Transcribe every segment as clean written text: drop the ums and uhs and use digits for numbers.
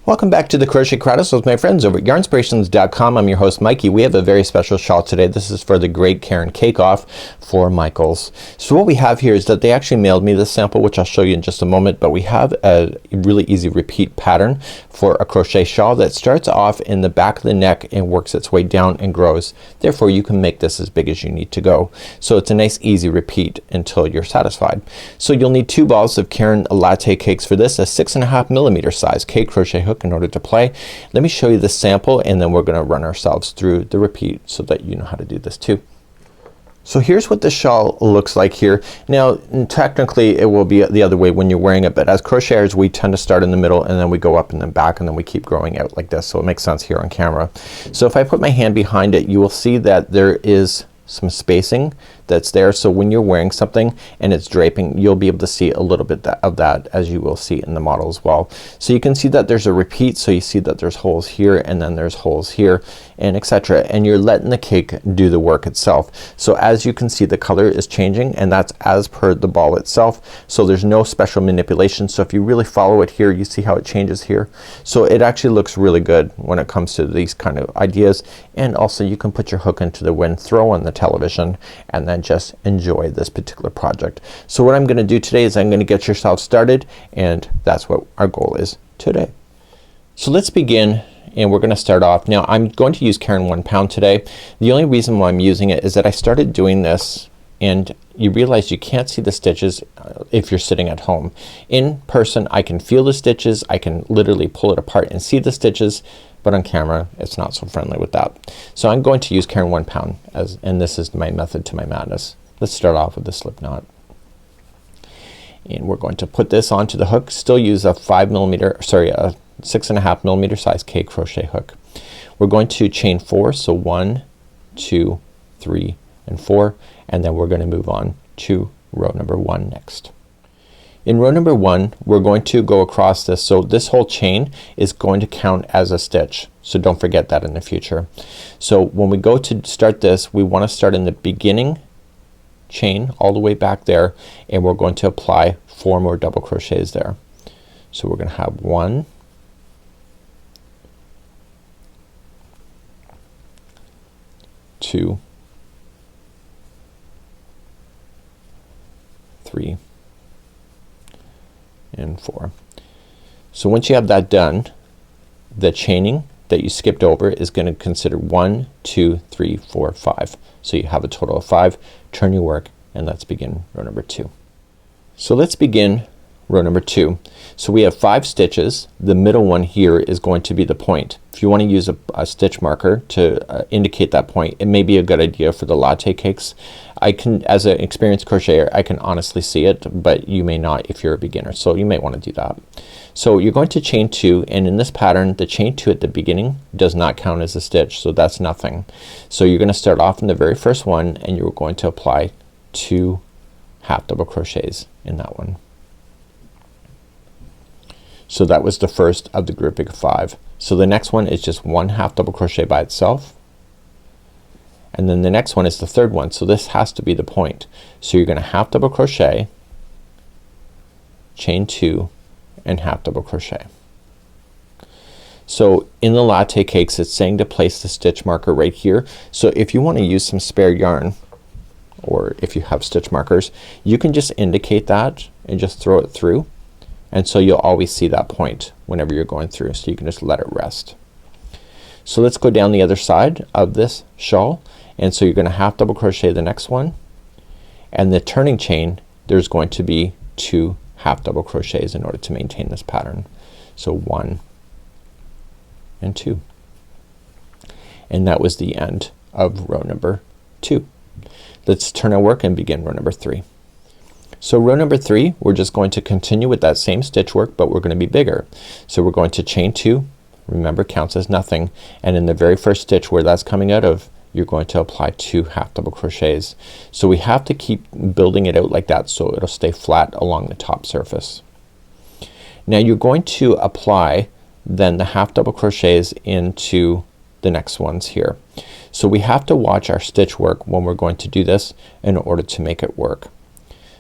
Welcome back to the Crochet Crowd with my friends over at yarnspirations.com. I'm your host Mikey. We have a very special shawl today. This is for the Great Caron Cake Off for Michaels. So what we have here is that they actually mailed me this sample, which I'll show you in just a moment, but we have a really easy repeat pattern for a crochet shawl that starts off in the back of the neck and works its way down and grows. Therefore you can make this as big as you need to go. So it's a nice easy repeat until you're satisfied. So you'll need 2 balls of Caron latte cakes for this, a 6.5mm size cake crochet hook in order to play. Let me show you the sample and then we're gonna run ourselves through the repeat so that you know how to do this too. So here's what the shawl looks like here. Now technically it will be the other way when you're wearing it, but as crocheters we tend to start in the middle and then we go up and then back and then we keep growing out like this, so it makes sense here on camera. So if I put my hand behind it, you will see that there is some spacing that's there, so when you're wearing something and it's draping you'll be able to see a little bit of that, as you will see in the model as well. So you can see that there's a repeat, so you see that there's holes here and then there's holes here and etc. and you're letting the cake do the work itself. So as you can see the color is changing and that's as per the ball itself, so there's no special manipulation. So if you really follow it here you see how it changes here. So it actually looks really good when it comes to these kind of ideas, and also you can put your hook into the wind, throw on the television and then just enjoy this particular project. So what I'm gonna do today is I'm gonna get yourself started, and that's what our goal is today. So let's begin and we're gonna start off. Now I'm going to use Caron 1 pound today. The only reason why I'm using it is that I started doing this and you realize you can't see the stitches if you're sitting at home. In person I can feel the stitches, I can literally pull it apart and see the stitches, but on camera it's not so friendly with that. So I'm going to use Caron 1 pound and this is my method to my madness. Let's start off with the slip knot. And we're going to put this onto the hook. Still use a 6.5mm size cake crochet hook. We're going to chain 4, so 1, 2, 3 and 4, and then we're gonna move on to row number 1 next. In row number 1 we're going to go across this, so this whole chain is going to count as a stitch, so don't forget that in the future. So when we go to start this we want to start in the beginning chain all the way back there, and we're going to apply 4 more double crochets there. So we're gonna have 1, 2, 3 and 4. So once you have that done, the chaining that you skipped over is gonna consider 1, 2, 3, 4, 5. So you have a total of 5. Turn your work and let's begin row number 2. So let's begin row number 2. So we have 5 stitches. The middle one here is going to be the point. If you want to use a stitch marker to indicate that point, it may be a good idea for the latte cakes. I can, as an experienced crocheter, I can honestly see it, but you may not if you're a beginner, so you may want to do that. So you're going to chain 2, and in this pattern the chain 2 at the beginning does not count as a stitch, so that's nothing. So you're gonna start off in the very first one and you're going to apply 2 half double crochets in that one. So that was the first of the grouping of 5. So the next one is just 1 half double crochet by itself, and then the next one is the third one, so this has to be the point. So you're gonna half double crochet, chain 2 and half double crochet. So in the latte cakes it's saying to place the stitch marker right here. So if you want to use some spare yarn, or if you have stitch markers, you can just indicate that and just throw it through, and so you'll always see that point whenever you're going through, so you can just let it rest. So let's go down the other side of this shawl, and so you're gonna half double crochet the next one, and the turning chain there's going to be 2 half double crochets in order to maintain this pattern. So 1 and 2, and that was the end of row number 2. Let's turn our work and begin row number 3. So row number 3 we're just going to continue with that same stitch work, but we're gonna be bigger. So we're going to chain 2, remember counts as nothing, and in the very first stitch where that's coming out of you're going to apply 2 half double crochets. So we have to keep building it out like that so it'll stay flat along the top surface. Now you're going to apply then the half double crochets into the next ones here. So we have to watch our stitch work when we're going to do this in order to make it work.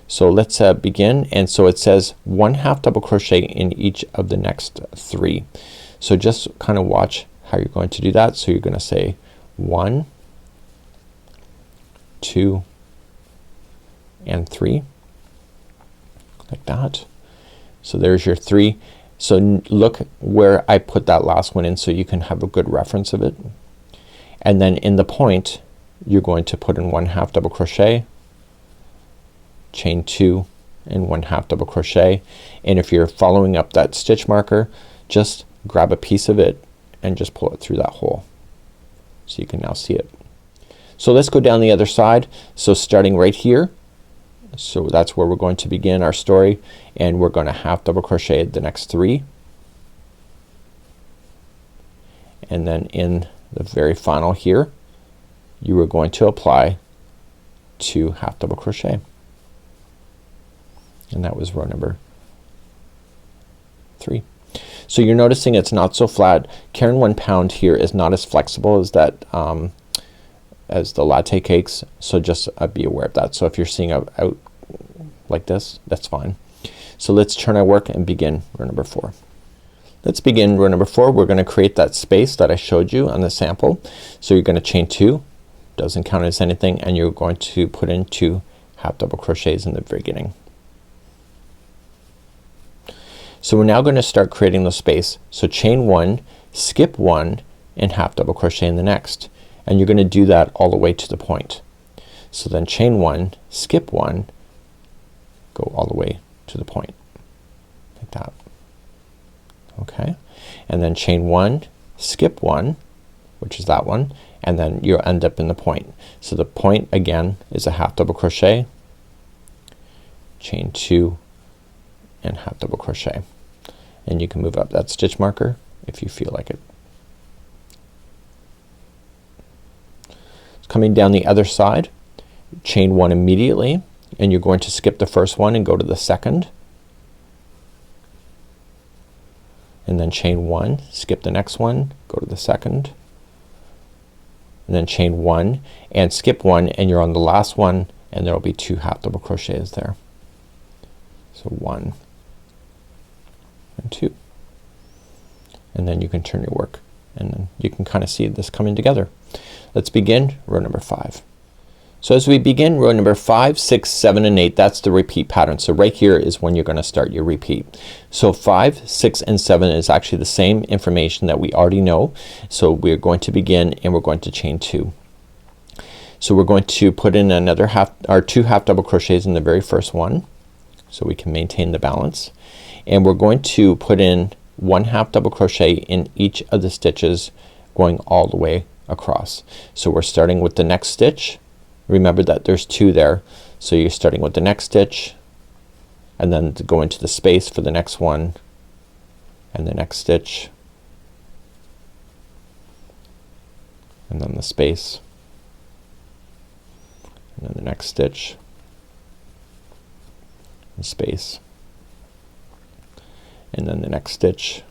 So let's begin, and so it says 1 half double crochet in each of the next 3. So just kind of watch how you're going to do that. So you're gonna say 1, 2 and 3 like that. So there's your 3. So look where I put that last one in so you can have a good reference of it. And then in the point you're going to put in 1/2 double crochet, chain 2 and 1/2 double crochet, and if you're following up that stitch marker, just grab a piece of it and just pull it through that hole so you can now see it. So let's go down the other side. So starting right here, so that's where we're going to begin our story, and we're gonna 1/2 double crochet the next 3, and then in the very final here you are going to apply 2 1/2 double crochet, and that was row number 3. So you're noticing it's not so flat. Caron 1 Pound here is not as flexible as that as the latte cakes, so just be aware of that. So if you're seeing out like this, that's fine. So let's turn our work and begin row number 4. Let's begin row number 4. We're gonna create that space that I showed you on the sample. So you're gonna chain 2, doesn't count as anything, and you're going to put in 2 1/2 double crochets in the beginning. So we're now gonna start creating the space. So chain 1, skip 1 and 1/2 double crochet in the next, and you're gonna do that all the way to the point. So then chain 1, skip 1, go all the way to the point like that. Okay, and then chain 1, skip 1, which is that one, and then you'll end up in the point. So the point again is a 1/2 double crochet, chain 2 and 1/2 double crochet, and you can move up that stitch marker if you feel like it. Coming down the other side, chain 1 immediately, and you're going to skip the first one and go to the second, and then chain 1, skip the next one, go to the second, and then chain 1 and skip 1, and you're on the last one, and there will be 2 1/2 double crochets there. So 1 and 2, and then you can turn your work, and then you can kind of see this coming together. Let's begin row number 5. So as we begin row number 5, 6, 7 and 8, that's the repeat pattern. So right here is when you're gonna start your repeat. So 5, 6 and 7 is actually the same information that we already know. So we're going to begin and we're going to chain 2. So we're going to put in another 2 1/2 double crochets in the very first one so we can maintain the balance, and we're going to put in 1 1/2 double crochet in each of the stitches going all the way across. So we're starting with the next stitch. Remember that there's 2 there, so you're starting with the next stitch and then to go into the space for the next one and the next stitch and then the space and then the next stitch and space and then the next stitch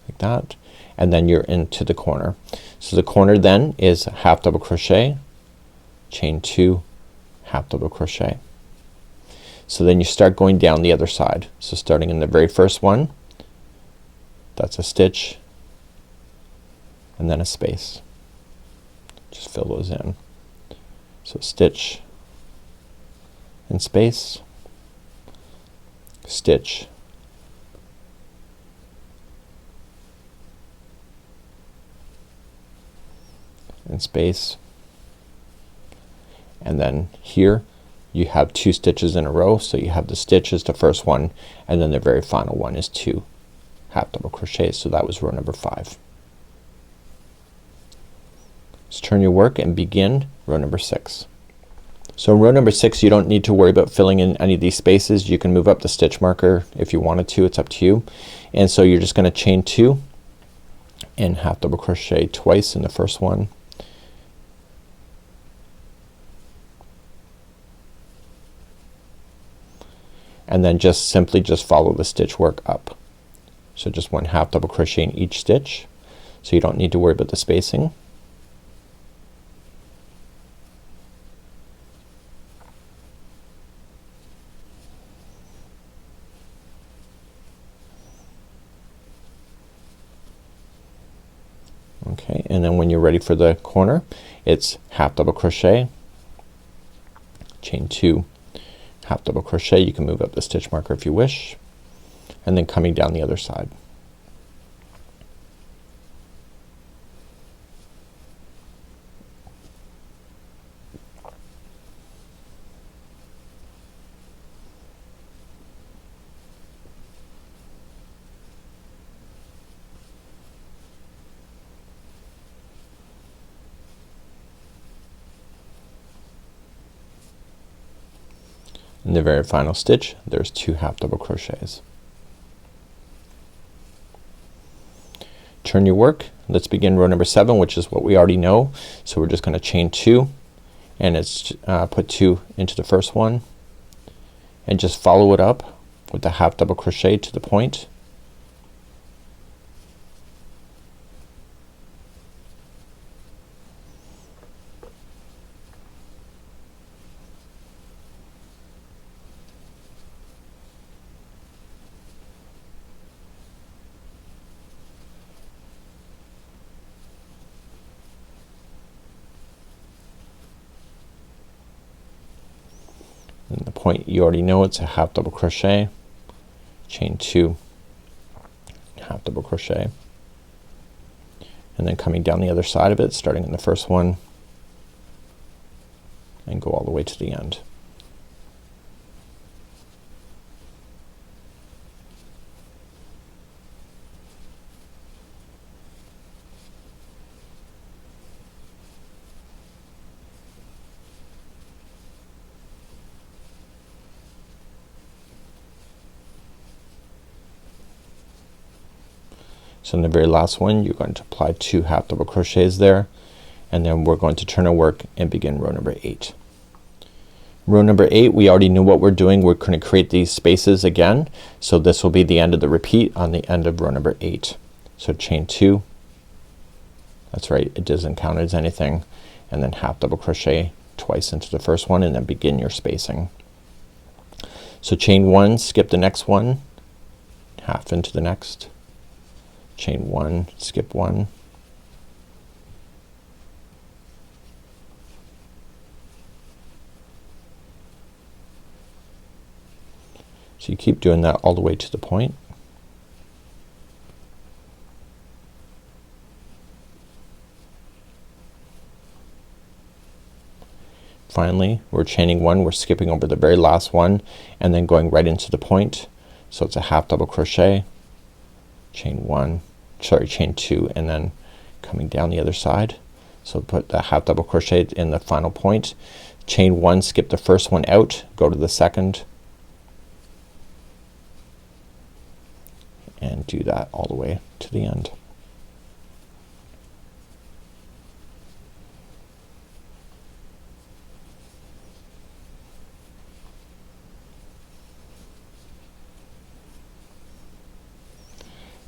like that, and then you're into the corner. So the corner then is 1/2 double crochet, chain 2, 1/2 double crochet. So then you start going down the other side. So starting in the very first one, that's a stitch and then a space. Just fill those in. So stitch and space, stitch and space, and then here you have 2 stitches in a row. So you have the stitch is the first one, and then the very final one is 2 1/2 double crochets. So that was row number 5. Let's turn your work and begin row number 6. So in row number 6 you don't need to worry about filling in any of these spaces. You can move up the stitch marker if you wanted to, it's up to you. And so you're just gonna chain 2 and 1/2 double crochet twice in the first one, and then just simply just follow the stitch work up. So just 1 1/2 double crochet in each stitch, so you don't need to worry about the spacing. and then when you're ready for the corner, it's half double crochet, chain 2, half double crochet. You can move up the stitch marker if you wish, and then coming down the other side. In the very final stitch, there's 2 half double crochets. Turn your work. Let's begin row number 7, which is what we already know. So we're just going to chain 2, and it's put 2 into the first one, and just follow it up with the half double crochet to the point. And the point, you already know it's a half double crochet, chain 2, half double crochet, and then coming down the other side of it, starting in the first one, and go all the way to the end. So in the very last one, you're going to apply 2 half double crochets there, and then we're going to turn our work and begin row number 8. Row number 8, we already knew what we're doing. We're going to create these spaces again, so this will be the end of the repeat on the end of row number 8. So chain 2, that's right, it doesn't count as anything, and then half double crochet twice into the first one, and then begin your spacing. So chain 1, skip the next one, half into the next, chain 1, skip 1, so you keep doing that all the way to the point. Finally, we're chaining 1, we're skipping over the very last one and then going right into the point. So it's a half double crochet, chain 1, sorry, chain 2, and then coming down the other side. So put the half double crochet in the final point, chain 1, skip the first one out, go to the second, and do that all the way to the end.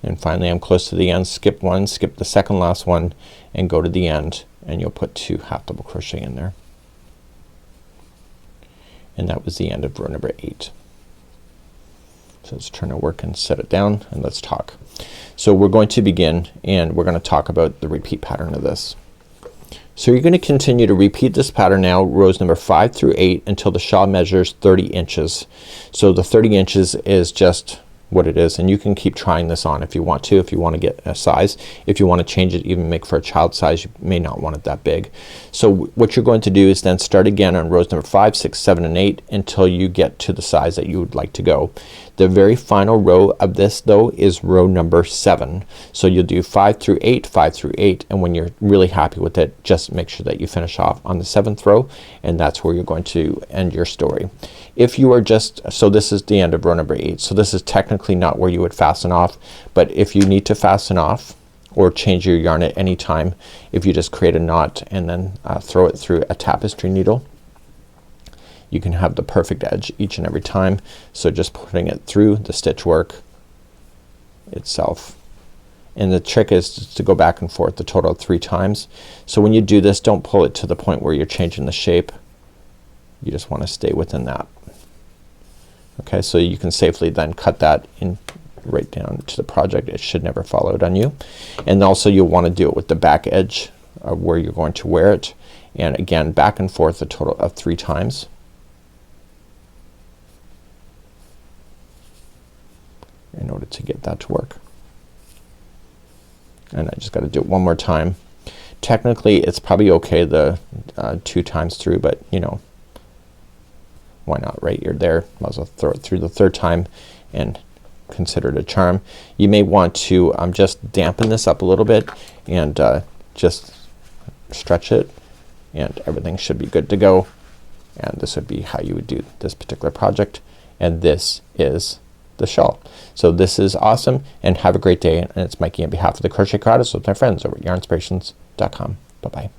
And finally, I'm close to the end, skip 1, skip the second last one, and go to the end, and you'll put 2 half double crochet in there. And that was the end of row number 8. So let's turn our work and set it down, and let's talk. So we're going to begin, and we're going to talk about the repeat pattern of this. So you're going to continue to repeat this pattern now, rows number 5 through 8, until the shawl measures 30 inches. So the 30 inches is just what it is, and you can keep trying this on if you want to, if you want to get a size. If you want to change it, even make for a child size, you may not want it that big. So what you're going to do is then start again on rows number 5, 6, 7, and 8 until you get to the size that you would like to go. The very final row of this though is row number 7. So you'll do 5 through 8, 5 through 8, and when you're really happy with it, just make sure that you finish off on the 7th row, and that's where you're going to end your story. If you are just, so this is the end of row number 8. So this is technically not where you would fasten off, but if you need to fasten off or change your yarn at any time, if you just create a knot and then throw it through a tapestry needle, you can have the perfect edge each and every time. So just putting it through the stitch work itself, and the trick is to go back and forth the total of 3 times. So when you do this, don't pull it to the point where you're changing the shape. You just want to stay within that. Okay, so you can safely then cut that in right down to the project. It should never fall out on you. And also you'll want to do it with the back edge of where you're going to wear it, and again back and forth a total of 3 times. In order to get that to work. And I just got to do it one more time. Technically it's probably okay the 2 times through, but you know, why not, right? You're there, might as well throw it through the 3rd time and consider it a charm. You may want to just dampen this up a little bit and just stretch it, and everything should be good to go. And this would be how you would do this particular project. And this is the shawl. So this is awesome, and have a great day. And it's Mikey on behalf of the Crochet Artist with my friends over at yarnspirations.com. Bye bye.